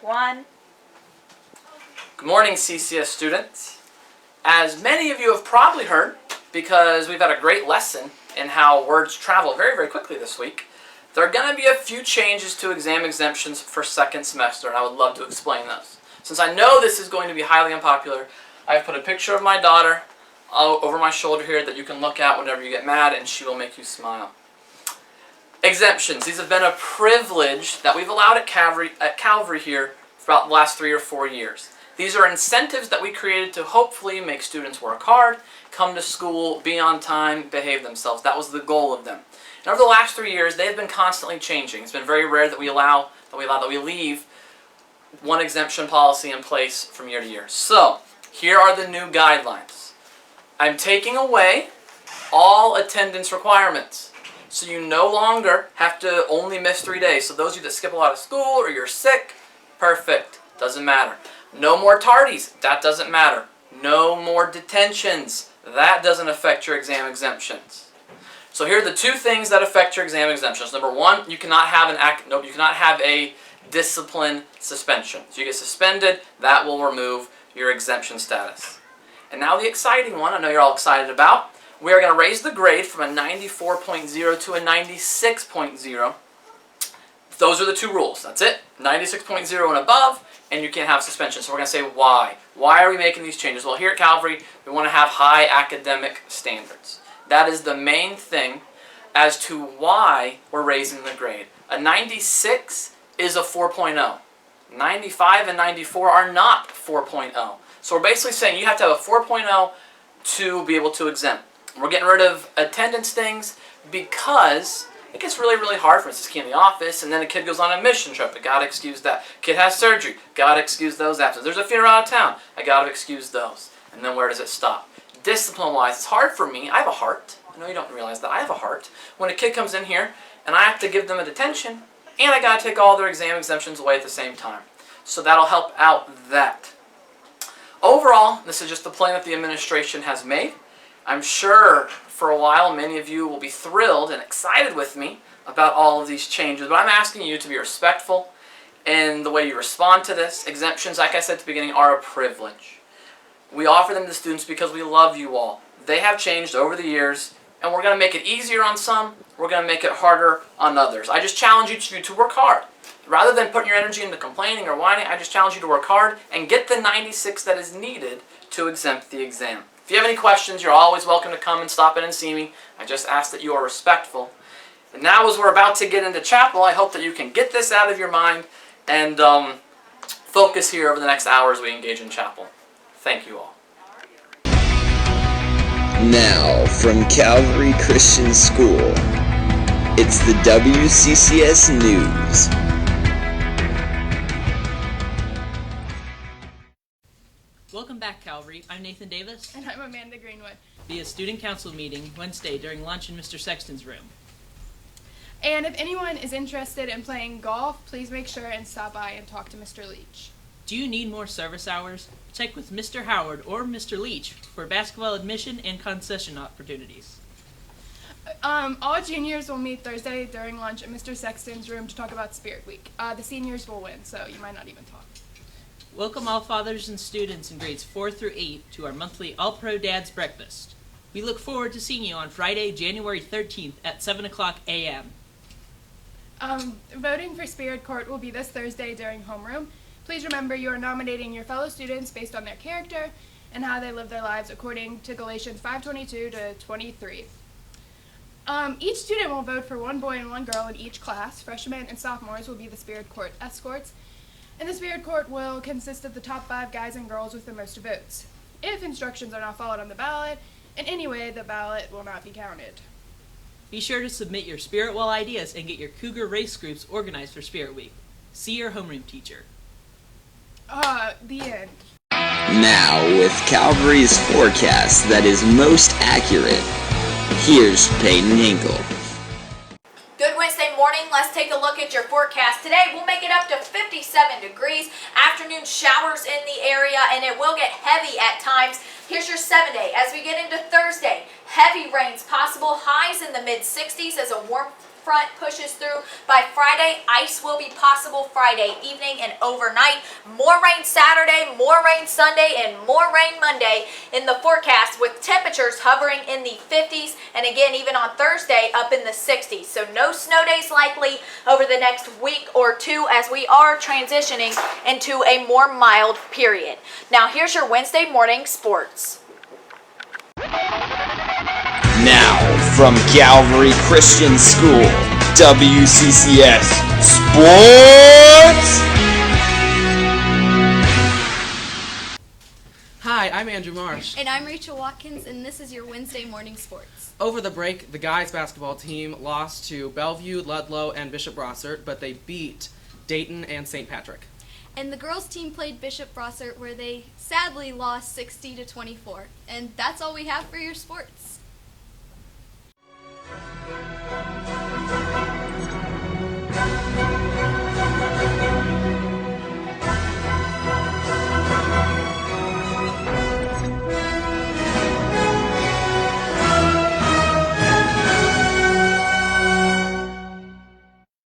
1. Good morning, CCS students. As many of you have probably heard, because we've had a great lesson in how words travel very, very quickly this week, there are going to be a few changes to exam exemptions for second semester, and I would love to explain those. Since I know this is going to be highly unpopular, I've put a picture of my daughter over my shoulder here that you can look at whenever you get mad, and she will make you smile. Exemptions. These have been a privilege that we've allowed at Calvary here for about the last 3 or 4 years. These are incentives that we created to hopefully make students work hard, come to school, be on time, behave themselves. That was the goal of them. And over the last 3 years, they've been constantly changing. It's been very rare that we leave one exemption policy in place from year to year. So, here are the new guidelines. I'm taking away all attendance requirements. So you no longer have to only miss 3 days. So those of you that skip a lot of school or you're sick, perfect, doesn't matter. No more tardies, that doesn't matter. No more detentions, that doesn't affect your exam exemptions. So here are the 2 things that affect your exam exemptions. Number 1, you cannot have a discipline suspension. So you get suspended, that will remove your exemption status. And now the exciting one, I know you're all excited about. We are going to raise the grade from a 94.0 to a 96.0. Those are the 2 rules. That's it. 96.0 and above, and you can't have suspension. So we're going to say why. Why are we making these changes? Well, here at Calvary, we want to have high academic standards. That is the main thing as to why we're raising the grade. A 96 is a 4.0. 95 and 94 are not 4.0. So we're basically saying you have to have a 4.0 to be able to exempt. We're getting rid of attendance things because it gets really, really hard for us to key in the office, and then a kid goes on a mission trip. I gotta excuse that. Kid has surgery. Gotta excuse those absences. There's a funeral out of town. I gotta excuse those. And then where does it stop? Discipline-wise, it's hard for me. I have a heart. I know you don't realize that. I have a heart. When a kid comes in here and I have to give them a detention, and I gotta take all their exam exemptions away at the same time. So that'll help out that. Overall, this is just the plan that the administration has made. I'm sure for a while many of you will be thrilled and excited with me about all of these changes, but I'm asking you to be respectful in the way you respond to this. Exemptions, like I said at the beginning, are a privilege. We offer them to students because we love you all. They have changed over the years, and we're going to make it easier on some, we're going to make it harder on others. I just challenge each of you to work hard. Rather than putting your energy into complaining or whining, I just challenge you to work hard and get the 96 that is needed to exempt the exam. If you have any questions, you're always welcome to come and stop in and see me. I just ask that you are respectful. And now as we're about to get into chapel, I hope that you can get this out of your mind and focus here over the next hour as we engage in chapel. Thank you all. Now, from Calvary Christian School, it's the WCCS News. Welcome back, Calvary. I'm Nathan Davis. And I'm Amanda Greenwood. Be a student council meeting Wednesday during lunch in Mr. Sexton's room. And if anyone is interested in playing golf, please make sure and stop by and talk to Mr. Leach. Do you need more service hours? Check with Mr. Howard or Mr. Leach for basketball admission and concession opportunities. All juniors will meet Thursday during lunch in Mr. Sexton's room to talk about Spirit Week. The seniors will win, so you might not even talk. Welcome all fathers and students in grades 4 through 8 to our monthly All-Pro Dads Breakfast. We look forward to seeing you on Friday, January 13th at 7 o'clock a.m. Voting for Spirit Court will be this Thursday during homeroom. Please remember you are nominating your fellow students based on their character and how they live their lives according to Galatians 5:22 to 23. Each student will vote for one boy and one girl in each class. Freshmen and sophomores will be the Spirit Court escorts. And the Spirit Court will consist of the top 5 guys and girls with the most votes. If instructions are not followed on the ballot, in any way, the ballot will not be counted. Be sure to submit your Spirit Well ideas and get your Cougar race groups organized for Spirit Week. See your homeroom teacher. The end. Now, with Calvary's forecast that is most accurate, here's Peyton Hinkle. Good Wednesday morning. Let's take a look at your forecast. Today we'll make it up to 57 degrees. Afternoon showers in the area, and it will get heavy at times. Here's your 7-day. As we get into Thursday, heavy rains possible. Highs in the mid-60s as a warm front pushes through by Friday, ice will be possible Friday evening and overnight. More rain Saturday, more rain Sunday, and more rain Monday in the forecast, with temperatures hovering in the 50s, and again even on Thursday up in the 60s. So no snow days likely over the next week or two, as we are transitioning into a more mild period. Now here's your Wednesday morning sports. Now, from Calvary Christian School, WCCS Sports! Hi, I'm Andrew Marsh. And I'm Rachel Watkins, and this is your Wednesday morning sports. Over the break, the guys' basketball team lost to Bellevue, Ludlow, and Bishop Brossart, but they beat Dayton and St. Patrick. And the girls' team played Bishop Brossart, where they sadly lost 60-24. And that's all we have for your sports.